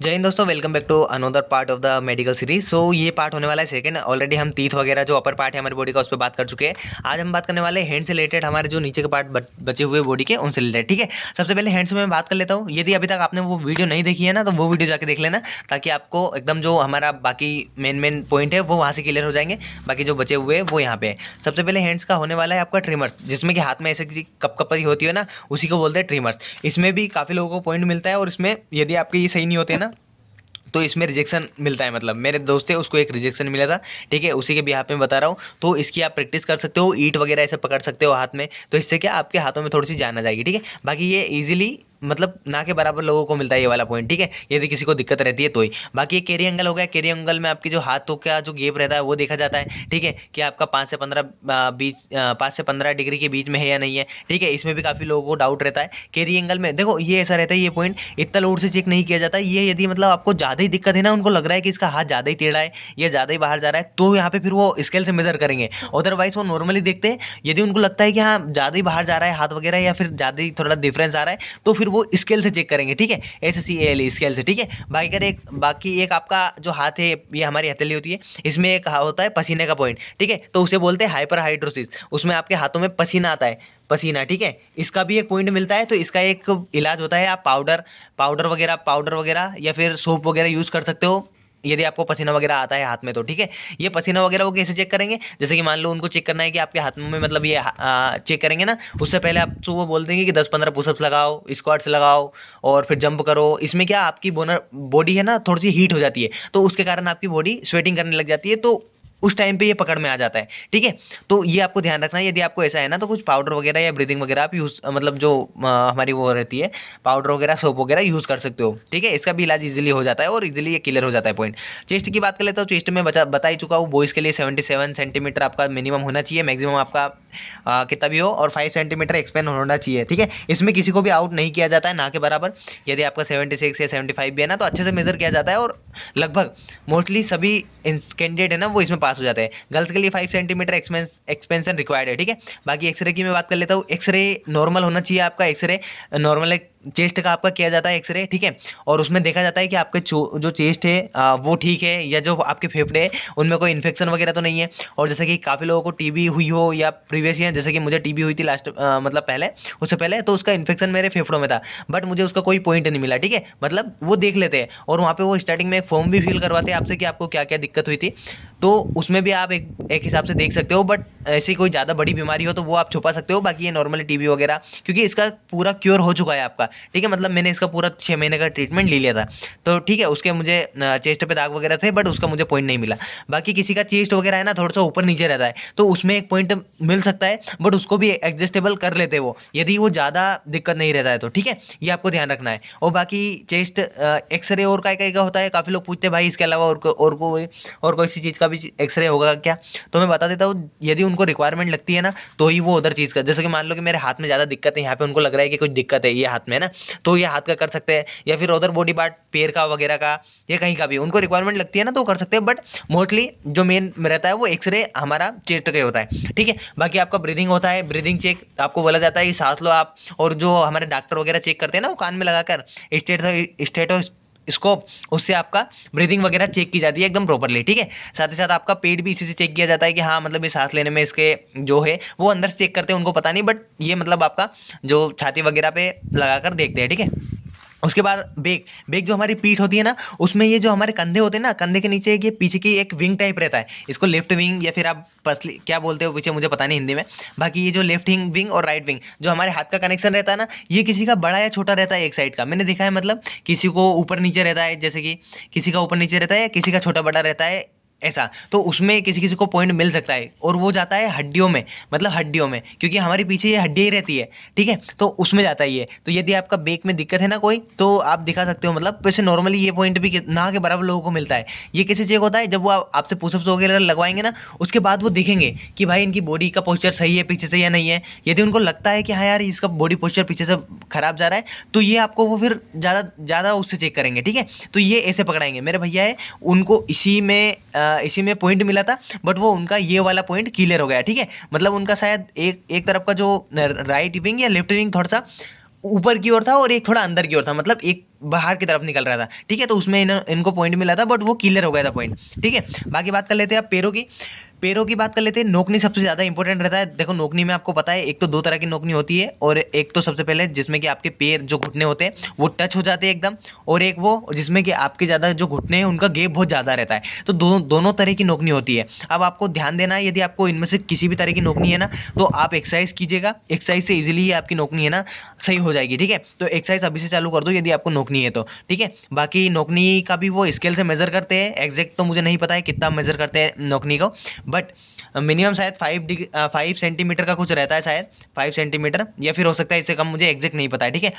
जय हिंद दोस्तों, welcome back to another part of the medical series. So ये पार्ट होने वाला है सेकंड। ऑलरेडी हम टीथ वगैरह जो अपर पार्ट है हमारी बॉडी का उस पर बात कर चुके हैं। आज हम बात करने वाले हैं हैंड से रिलेटेड, हमारे जो नीचे के पार्ट बचे हुए बॉडी के उनसे रिलेटेड। ठीक है, सबसे पहले हैंड्स में मैं बात कर लेता हूँ। यदि अभी तक आपने वो वीडियो नहीं देखी है ना, तो वो वीडियो जाके देख लेना, ताकि आपको एकदम जो हमारा बाकी मेन पॉइंट है वो वहाँ से क्लियर हो जाएंगे। बाकी जो बचे हुए हैं वो यहाँ पे है। सबसे पहले हैंड्स का होने वाला है आपका ट्रिमर्स, जिसमें कि हाथ में ऐसे किसी कप कपरी होती है ना, उसी को बोलते हैं ट्रिमर्स। इसमें भी काफ़ी लोगों को पॉइंट मिलता है, और इसमें यदि आपके ये सही नहीं होते ना, तो इसमें रिजेक्शन मिलता है। मतलब मेरे दोस्त है, उसको एक रिजेक्शन मिला था। ठीक है, उसी के बिहाफ में बता रहा हूँ। तो इसकी आप प्रैक्टिस कर सकते हो, ईंट वगैरह ऐसे पकड़ सकते हो हाथ में, तो इससे क्या आपके हाथों में थोड़ी सी जान आ जाएगी। ठीक है, बाकी ये इजीली मतलब ना के बराबर लोगों को मिलता है ये वाला पॉइंट। ठीक है, यदि किसी को दिक्कत रहती है तो ही। बाकी ये कैरी एंगल हो गया। कैरी एंगल में आपकी जो हाथों का जो गैप रहता है वो देखा जाता है। ठीक है, कि आपका 5 से 15 डिग्री के बीच में है या नहीं है। ठीक है, इसमें भी काफ़ी लोगों को डाउट रहता है। कैरी एंगल में देखो ये ऐसा रहता है, ये पॉइंट इतना लोड से चेक नहीं किया जाता। ये यदि मतलब आपको ज़्यादा ही दिक्कत है ना, उनको लग रहा है कि इसका हाथ ज़्यादा ही टेढ़ा है या ज़्यादा ही बाहर जा रहा है, तो यहाँ पे फिर वो स्केल से मेजर करेंगे। अदरवाइज वो नॉर्मली देखते हैं। यदि उनको लगता है कि हाँ ज़्यादा ही बाहर जा रहा है हाथ वगैरह, या फिर ज़्यादा ही थोड़ा डिफरेंस आ रहा है, तो फिर वो स्केल से चेक करेंगे। ठीक है, SCAL स्केल से। ठीक है, बाकी एक आपका जो हाथ है, ये हमारी हथेली होती है, इसमें एक होता है पसीने का पॉइंट। ठीक है, तो उसे बोलते हैं हाइपर हाइड्रोसिस। उसमें आपके हाथों में पसीना आता है, पसीना। ठीक है, इसका भी एक पॉइंट मिलता है। तो इसका एक इलाज होता है, आप पाउडर वगैरह या फिर सोप वगैरह यूज़ कर सकते हो, यदि आपको पसीना वगैरह आता है हाथ में तो। ठीक है, ये पसीना वगैरह वो कैसे चेक करेंगे, जैसे कि मान लो उनको चेक करना है कि आपके हाथों में मतलब ये चेक करेंगे ना, उससे पहले आप तो वो बोल देंगे कि 10-15 पुशअप्स लगाओ, स्क्वाट्स लगाओ, और फिर जंप करो। इसमें क्या आपकी बोनर बॉडी है ना, थोड़ी सी हीट हो जाती है, तो उसके कारण आपकी बॉडी स्वेटिंग करने लग जाती है, तो उस टाइम पे ये पकड़ में आ जाता है। ठीक है, तो ये आपको ध्यान रखना है। यदि आपको ऐसा है ना, तो कुछ पाउडर वगैरह या ब्रीदिंग वगैरह आप यूज़ मतलब जो हमारी वो रहती है, पाउडर वगैरह सोप वगैरह यूज़ कर सकते हो। ठीक है, इसका भी इलाज इजीली हो जाता है, और इजीली ये क्लियर हो जाता है पॉइंट। चेस्ट की बात कर लेता हूँ। चेस्ट में बता ही चुका हूँ, बॉयज़ के लिए 77 सेंटीमीटर आपका मिनिमम होना चाहिए, मैक्सिमम आपका कितना भी हो, और 5 सेंटीमीटर एक्सपेंड होना चाहिए। ठीक है, इसमें किसी को भी आउट नहीं किया जाता है, ना के बराबर। यदि आपका 76 या 75 भी है ना, तो अच्छे से मेजर किया जाता है, और लगभग मोस्टली सभी कैंडिडेट है ना वो इसमें पास हो जाते हैं। गर्ल्स के लिए 5 सेंटीमीटर एक्सपेंशन रिक्वायर्ड है। ठीक है, बाकी एक्सरे की मैं बात कर लेता हूँ। एक्सरे नॉर्मल होना चाहिए आपका। एक्सरे नॉर्मल चेस्ट का आपका किया जाता है एक्सरे। ठीक है, और उसमें देखा जाता है कि आपके जो चेस्ट है वो ठीक है, या जो आपके फेफड़े हैं उनमें कोई इन्फेक्शन वगैरह तो नहीं है। और जैसे कि काफ़ी लोगों को टीबी हुई हो, या प्रीवियस ईयर जैसे कि मुझे टीबी हुई थी लास्ट मतलब पहले, उससे पहले, तो उसका इन्फेक्शन मेरे फेफड़ों में था, बट मुझे उसका कोई पॉइंट नहीं मिला। ठीक है, मतलब वो देख लेते हैं, और वहाँ पे वो स्टार्टिंग में एक फॉर्म भी फिल करवाते हैं आपसे कि आपको क्या क्या दिक्कत हुई थी, तो उसमें भी आप एक हिसाब से देख सकते हो। बट ऐसी कोई ज़्यादा बड़ी बीमारी हो तो वो आप छुपा सकते हो। बाकी ये नॉर्मली टीबी वगैरह, क्योंकि इसका पूरा क्योर हो चुका है आपका। ठीक है, मतलब मैंने इसका पूरा 6 महीने का ट्रीटमेंट ले लिया था, तो ठीक है, उसके मुझे चेस्ट पे दाग वगैरह थे, बट उसका मुझे पॉइंट नहीं मिला। बाकी किसी का चेस्ट वगैरह है ना थोड़ा सा ऊपर नीचे रहता है, तो उसमें एक पॉइंट मिल सकता है, बट उसको भी एडजस्टेबल कर लेते हैं वो, यदि वो ज़्यादा दिक्कत नहीं रहता है तो। ठीक है, ये आपको ध्यान रखना है। और बाकी चेस्ट एक्सरे और काय का होता है, काफ़ी लोग पूछते हैं भाई इसके अलावा और कोई सी चीज़ का भी एक्सरे होगा क्या, तो मैं बता देता हूँ। यदि उनको रिक्वायरमेंट लगती है ना, तो ही वो उधर चीज़ का, जैसे कि मान लो कि मेरे हाथ में ज़्यादा दिक्कत है, यहाँ पे उनको लग रहा है कि कुछ दिक्कत है ये हाथ में ना, तो ये हाथ का कर सकते हैं, या फिर उधर बॉडी पार्ट पैर का वगैरह का, या कहीं का भी उनको रिक्वायरमेंट लगती है ना, तो कर सकते हैं। बट मोस्टली जो मेन रहता है वो एक्सरे हमारा चेस्ट का ही होता है। ठीक है, बाकी आपका ब्रीदिंग होता है। ब्रीदिंग चेक आपको बोला जाता है कि सांस लो आप, और जो हमारे डॉक्टर वगैरह चेक करते हैं ना, वो कान में लगाकर स्टेटो स्कोप, उससे आपका ब्रीदिंग वगैरह चेक की जाती है एकदम प्रॉपरली। ठीक है, साथ ही साथ आपका पेट भी इसी से चेक किया जाता है कि हाँ मतलब ये सांस लेने में इसके जो है वो अंदर से चेक करते हैं, उनको पता नहीं, बट ये मतलब आपका जो छाती वगैरह पे लगाकर देखते हैं। ठीक है, उसके बाद बेक बेक जो हमारी पीठ होती है ना, उसमें ये जो हमारे कंधे होते हैं ना, कंधे के नीचे एक ये पीछे की एक विंग टाइप रहता है, इसको लेफ्ट विंग, या फिर आप पसली क्या बोलते हो पीछे, मुझे पता नहीं हिंदी में। बाकी ये जो लेफ्ट विंग और राइट विंग जो हमारे हाथ का कनेक्शन रहता है ना, ये किसी का बड़ा या छोटा रहता है एक साइड का, मैंने देखा है। मतलब किसी को ऊपर नीचे रहता है, जैसे कि किसी का ऊपर नीचे रहता है, या किसी का छोटा बड़ा रहता है ऐसा, तो उसमें किसी किसी को पॉइंट मिल सकता है, और वो जाता है हड्डियों में, मतलब हड्डियों में, क्योंकि हमारी पीछे ये हड्डी ही रहती है। ठीक है, तो उसमें जाता है ये। तो यदि आपका बेक में दिक्कत है ना कोई, तो आप दिखा सकते हो। मतलब वैसे नॉर्मली ये पॉइंट भी ना के बराबर लोगों को मिलता है। ये कैसे चेक होता है, जब वो आपसे पुशअप्स वगैरह लगवाएंगे ना, उसके बाद वो देखेंगे कि भाई इनकी बॉडी का पोस्चर सही है पीछे से या नहीं है। यदि उनको लगता है कि हाँ यार इसका बॉडी पोस्चर पीछे से खराब जा रहा है, तो ये आपको वो फिर ज़्यादा ज़्यादा उससे चेक करेंगे। ठीक है, तो ये ऐसे पकड़ाएंगे। मेरे भैया है, उनको इसी में पॉइंट मिला था, बट वो उनका ये वाला पॉइंट क्लियर हो गया। ठीक है, मतलब उनका शायद एक एक तरफ का जो राइट विंग या लेफ्ट विंग थोड़ा सा ऊपर की ओर था और एक थोड़ा अंदर की ओर था, मतलब एक बाहर की तरफ निकल रहा था, ठीक है। तो उसमें इनको पॉइंट मिला था, बट वो क्लियर हो गया था पॉइंट, ठीक है। बाकी बात कर लेते हैं अब पैरों की। पैरों की बात कर लेते हैं। नोकनी सबसे ज़्यादा इंपॉर्टेंट रहता है। देखो नोकनी में आपको पता है एक तो दो तरह की नोकनी होती है, और एक तो सबसे पहले जिसमें कि आपके पैर जो घुटने होते हैं वो टच हो जाते हैं एकदम, और एक वो जिसमें कि आपके ज़्यादा जो घुटने हैं उनका गैप बहुत ज़्यादा रहता है। तो दोनों तरह की नोकनी होती है। अब आपको ध्यान देना है, यदि आपको इनमें से किसी भी तरह की नोकनी है ना, तो आप एक्सरसाइज कीजिएगा। एक्सरसाइज से इजीली ये आपकी नोकनी है ना सही हो जाएगी, ठीक है। तो एक्सरसाइज अभी से चालू कर दो यदि आपको नोकनी है तो, ठीक है। बाकी नोकनी का भी वो स्केल से मेजर करते हैं, एग्जैक्ट तो मुझे नहीं पता है कितना मेजर करते हैं नोकनी को, बट मिनिमम शायद 5 सेंटीमीटर का कुछ रहता है, शायद 5 सेंटीमीटर, या फिर हो सकता है इससे कम, मुझे एग्जैक्ट नहीं पता है, ठीक है।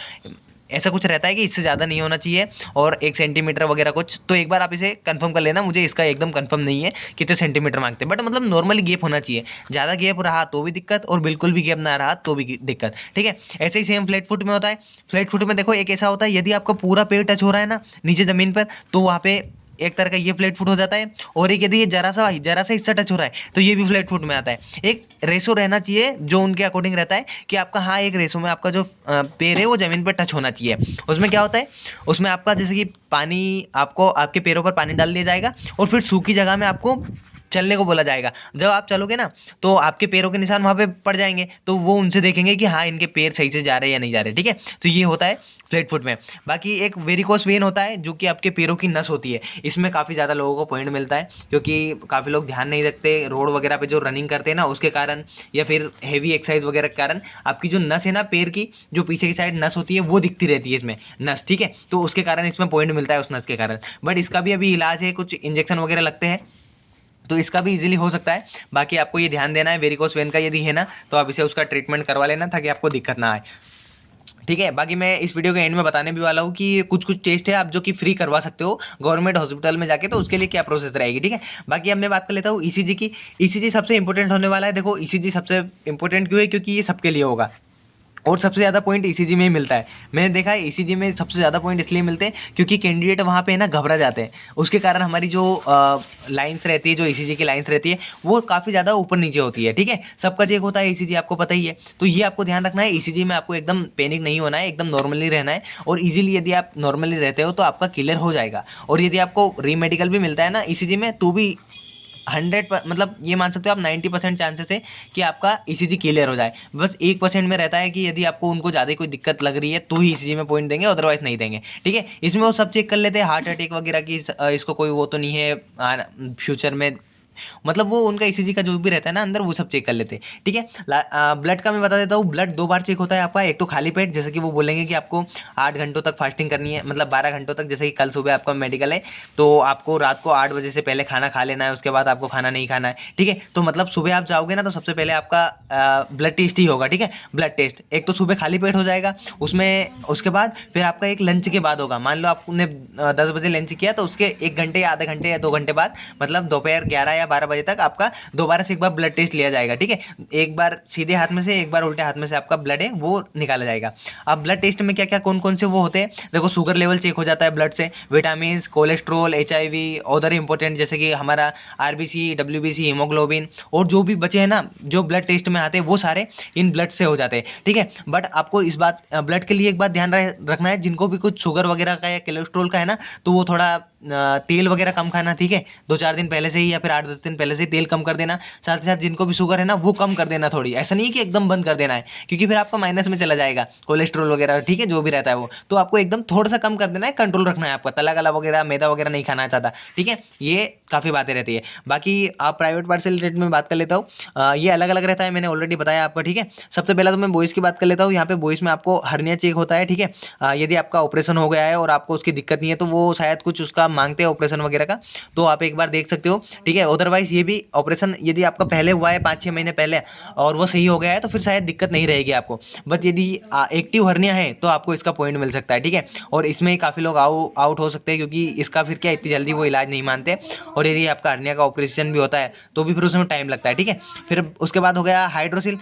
ऐसा कुछ रहता है कि इससे ज़्यादा नहीं होना चाहिए, और 1 सेंटीमीटर वगैरह कुछ। तो एक बार आप इसे कंफर्म कर लेना, मुझे इसका एकदम कंफर्म नहीं है कितने सेंटीमीटर मांगते हैं, बट मतलब नॉर्मली गैप होना चाहिए। ज़्यादा गैप रहा तो भी दिक्कत, और बिल्कुल भी गैप ना रहा तो भी दिक्कत, ठीक है। ऐसे ही सेम फ्लैट फुट में होता है। फ्लैट फुट में देखो एक ऐसा होता है, यदि आपका पूरा पैर टच हो रहा है ना नीचे ज़मीन पर, तो वहाँ पे एक तरह का ये फ्लैट फुट हो जाता है। और एक यदि ये जरा सा हिस्सा टच हो रहा है तो ये भी फ्लैट फुट में आता है। एक रेशो रहना चाहिए जो उनके अकॉर्डिंग रहता है कि आपका, हाँ, एक रेशो में आपका जो पैर है वो ज़मीन पर टच होना चाहिए। उसमें क्या होता है, उसमें आपका जैसे कि पानी, आपको आपके पैरों पर पानी डाल दिया जाएगा, और फिर सूखी जगह में आपको चलने को बोला जाएगा। जब आप चलोगे ना तो आपके पैरों के निशान वहाँ पे पड़ जाएंगे, तो वो उनसे देखेंगे कि हाँ इनके पैर सही से जा रहे हैं या नहीं जा रहे, ठीक है। तो ये होता है फ्लैट फुट में। बाकी एक वेरिकोस वेन होता है जो कि आपके पैरों की नस होती है। इसमें काफ़ी ज़्यादा लोगों को पॉइंट मिलता है, क्योंकि काफ़ी लोग ध्यान नहीं रखते रोड वगैरह पे जो रनिंग करते हैं ना उसके कारण, या फिर हेवी एक्सरसाइज वगैरह के कारण आपकी जो नस है ना पैर की, जो पीछे की साइड नस होती है वो दिखती रहती है इसमें नस, ठीक है। तो उसके कारण इसमें पॉइंट मिलता है उस नस के कारण। बट इसका भी अभी इलाज है, कुछ इंजेक्शन वगैरह लगते हैं, तो इसका भी इजीली हो सकता है। बाकी आपको ये ध्यान देना है, वेरिकोस वेन का यदि है ना तो आप इसे उसका ट्रीटमेंट करवा लेना ताकि आपको दिक्कत ना आए, ठीक है। बाकी मैं इस वीडियो के एंड में बताने भी वाला हूँ कि कुछ कुछ टेस्ट है आप जो कि फ्री करवा सकते हो गवर्नमेंट हॉस्पिटल में जाके, तो उसके लिए क्या प्रोसेस रहेगी, ठीक है। बाकी अब मैं बात कर लेता हूँ ईसीजी की। ईसीजी सबसे इंपॉर्टेंट होने वाला है। देखो ईसीजी सबसे इंपॉर्टेंट क्यों है, क्योंकि ये सबके लिए होगा, और सबसे ज़्यादा पॉइंट ईसीजी में ही मिलता है। मैंने देखा है ईसीजी में सबसे ज़्यादा पॉइंट इसलिए मिलते हैं क्योंकि कैंडिडेट वहाँ पे है ना घबरा जाते हैं, उसके कारण हमारी जो लाइंस रहती है, जो ईसीजी की लाइंस रहती है वो काफ़ी ज़्यादा ऊपर नीचे होती है, ठीक है। सबका चेक होता है ईसीजी, आपको पता ही है। तो ये आपको ध्यान रखना है, ईसीजी में आपको एकदम पैनिक नहीं होना है, एकदम नॉर्मली रहना है, और ईजिली यदि आप नॉर्मली रहते हो तो आपका क्लियर हो जाएगा। और यदि आपको रीमेडिकल भी मिलता है ना ईसीजी में, तो भी 100 मतलब ये मान सकते हो आप 90% चांसेस है कि आपका ईसीजी क्लियर हो जाए। बस 1% में रहता है कि यदि आपको उनको ज़्यादा कोई दिक्कत लग रही है तो ही ईसीजी में पॉइंट देंगे, अदरवाइज नहीं देंगे, ठीक है। इसमें वो सब चेक कर लेते हैं, हार्ट अटैक वगैरह की इसको कोई वो तो नहीं है फ्यूचर में, मतलब वो उनका ईसीजी का जो भी रहता है ना अंदर वो सब चेक कर लेते हैं, ठीक है। ब्लड का मैं बता देता हूँ। ब्लड 2 बार चेक होता है आपका। एक तो खाली पेट, जैसे कि वो बोलेंगे कि आपको 8 घंटों तक फास्टिंग करनी है, मतलब 12 घंटों तक। जैसे कि कल सुबह आपका मेडिकल है तो आपको रात को 8 बजे से पहले खाना खा लेना है, उसके बाद आपको खाना नहीं खाना है, ठीक है। तो मतलब सुबह आप जाओगे ना तो सबसे पहले आपका ब्लड टेस्ट ही होगा, ठीक है। ब्लड टेस्ट एक तो सुबह खाली पेट हो जाएगा उसमें, उसके बाद फिर आपका एक लंच के बाद होगा। मान लो आपने 10 बजे लंच किया तो उसके 1 घंटे या आधे घंटे या 2 घंटे बाद, मतलब दोपहर 11 या 12 बजे तक आपका दोबारा से एक बार ब्लड टेस्ट लिया जाएगा, ठीक है। एक बार सीधे हाथ में से, एक बार उल्टे हाथ में से आपका ब्लड है वो निकाला जाएगा। अब ब्लड टेस्ट में क्या क्या कौन कौन से वो होते हैं, देखो शुगर लेवल चेक हो जाता है ब्लड से, vitamin, cholesterol, HIV, other important जैसे कि हमारा RBC, WBC, हीमोग्लोबिन, और जो भी बचे हैं ना जो ब्लड टेस्ट में आते हैं वो सारे इन ब्लड से हो जाते हैं, ठीक है। बट आपको इस बात ब्लड के लिए एक बात ध्यान रखना है, जिनको भी कुछ शुगर वगैरह का या कोलेस्ट्रोल का है ना तो वो थोड़ा तेल वगैरह कम खाना, ठीक है। 2-4 दिन पहले से ही या फिर 8-10 दिन पहले से ही तेल कम कर देना। साथ ही साथ जिनको भी शुगर है ना वो कम कर देना थोड़ी, ऐसा नहीं है कि एकदम बंद कर देना है, क्योंकि फिर आपका माइनस में चला जाएगा कोलेस्ट्रॉल वगैरह, ठीक है, जो भी रहता है वो। तो आपको एकदम थोड़ा सा कम कर देना है, कंट्रोल रखना है आपका, तला गला वगैरह मैदा वगैरह नहीं खाना चाहता, ठीक है। ये काफ़ी बातें रहती है। बाकी आप प्राइवेट पार्ट से रिलेटेड में बात कर लेता हूँ, ये अलग अलग रहता है, मैंने ऑलरेडी बताया आपको, ठीक है। सबसे पहला तो मैं बॉयज़ की बात कर लेता हूँ। यहाँ पे बॉयज़ में आपको हर्निया चेक होता है, ठीक है। यदि आपका ऑपरेशन हो गया है और आपको उसकी दिक्कत नहीं है तो वो शायद कुछ उसका मांगते हैं ऑपरेशन वगैरह का, तो आप एक बार देख सकते हो, ठीक है। अदरवाइज ये भी ऑपरेशन यदि आपका पहले हुआ है 5-6 महीने पहले और वो सही हो गया है तो फिर शायद दिक्कत नहीं रहेगी आपको। बट यदि एक्टिव हर्निया है तो आपको इसका पॉइंट मिल सकता है, ठीक है। और इसमें काफ़ी लोग आउट हो सकते हैं, क्योंकि इसका फिर क्या इतनी जल्दी वो इलाज नहीं मानते, और यदि आपका हर्निया का ऑपरेशन भी होता है तो भी फिर उसमें टाइम लगता है, ठीक है। फिर उसके बाद हो गया हाइड्रोसिल।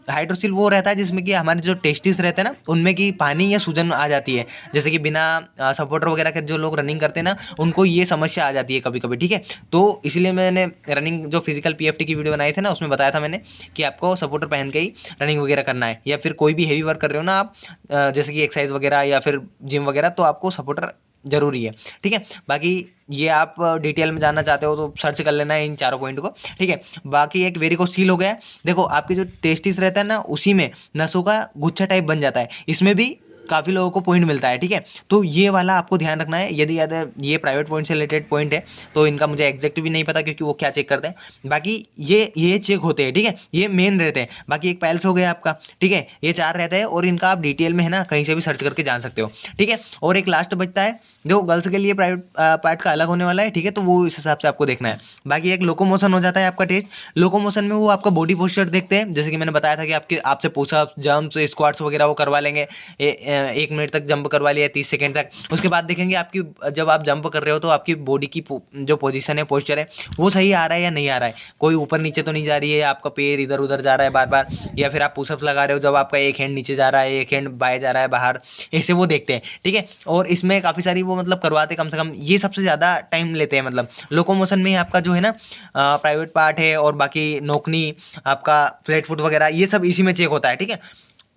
हाइड्रोसिल वो रहता है जिसमें कि हमारे जो टेस्टिस रहते हैं ना उनमें कि पानी या सूजन आ जाती है, जैसे कि बिना सपोर्टर वगैरह के जो लोग रनिंग करते हैं ना उनको ये समस्या आ जाती है कभी कभी, ठीक है। तो इसलिए मैंने रनिंग जो फिजिकल पीएफटी की वीडियो बनाई थे ना, उसमें बताया था मैंने कि आपको सपोर्टर पहन के ही रनिंग वगैरह करना है, या फिर कोई भी हेवी वर्क कर रहे हो ना आप, जैसे कि एक्सरसाइज वगैरह या फिर जिम वगैरह, तो आपको सपोर्टर जरूरी है, ठीक है। बाकी ये आप डिटेल में जानना चाहते हो तो सर्च कर लेना है इन चारों पॉइंट को, ठीक है। बाकी एक वेरिकोसील हो गया है, देखो आपके जो टेस्टिस रहता है ना, उसी में नसों का गुच्छा टाइप बन जाता है, इसमें भी काफ़ी लोगों को पॉइंट मिलता है, ठीक है। तो ये वाला आपको ध्यान रखना है। यदि याद है ये प्राइवेट पॉइंट से रिलेटेड पॉइंट है, तो इनका मुझे एग्जैक्ट भी नहीं पता क्योंकि वो क्या चेक करते हैं। बाकी ये चेक होते हैं, ठीक है, ये मेन रहते हैं। बाकी एक पैल्स हो गया आपका, ठीक है, ये 4 रहते हैं और इनका आप डिटेल में है ना कहीं से भी सर्च करके जान सकते हो, ठीक है। और एक लास्ट बचता है जो गर्ल्स के लिए प्राइवेट पार्ट का अलग होने वाला है, ठीक है, तो वो इस हिसाब से आपको देखना है। बाकी एक लोकोमोशन हो जाता है आपका टेस्ट। लोकोमोशन में वो आपका बॉडी पोस्चर देखते हैं, जैसे कि मैंने बताया था कि आपसे पुशअप, जंप्स, स्क्वाट्स वगैरह वो करवा लेंगे। 1 मिनट तक जंप करवा लिया, 30 सेकंड तक। उसके बाद देखेंगे आपकी, जब आप जंप कर रहे हो तो आपकी बॉडी की जो पोजीशन है, पोस्चर है, वो सही आ रहा है या नहीं आ रहा है, कोई ऊपर नीचे तो नहीं जा रही है, आपका पैर इधर उधर जा रहा है बार बार, या फिर आप पुशअप लगा रहे हो जब आपका एक हैंड नीचे जा रहा है, एक हैंड बाएं जा रहा है बाहर, ऐसे वो देखते हैं, ठीक है। और इसमें काफ़ी सारी वो मतलब करवाते कम से कम, ये सबसे ज़्यादा टाइम लेते हैं। मतलब लोकोमोशन में आपका जो है ना प्राइवेट पार्ट है, और बाकी नोकनी, आपका फ्लैट फुट वगैरह, ये सब इसी में चेक होता है, ठीक है।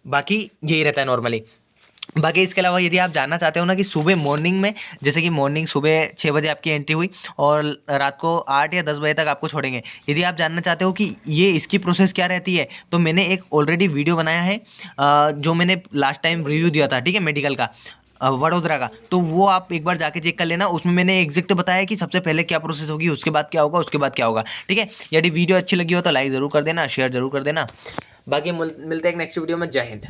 बाकी यही रहता है नॉर्मली। बाकी इसके अलावा यदि आप जानना चाहते हो ना कि सुबह मॉर्निंग में, जैसे कि मॉर्निंग सुबह 6 बजे आपकी एंट्री हुई और रात को 8 या 10 बजे तक आपको छोड़ेंगे, यदि आप जानना चाहते हो कि ये इसकी प्रोसेस क्या रहती है, तो मैंने एक ऑलरेडी वीडियो बनाया है, जो मैंने लास्ट टाइम रिव्यू दिया था, ठीक है, मेडिकल का, वडोदरा का। तो वो आप एक बार जाके चेक कर लेना, उसमें मैंने एग्जैक्ट बताया कि सबसे पहले क्या प्रोसेस होगी, उसके बाद क्या होगा, उसके बाद क्या होगा, ठीक है। यदि वीडियो अच्छी लगी हो तो लाइक ज़रूर कर देना, शेयर जरूर कर देना। बाकी मिलते हैं एक नेक्स्ट वीडियो में। जय हिंद।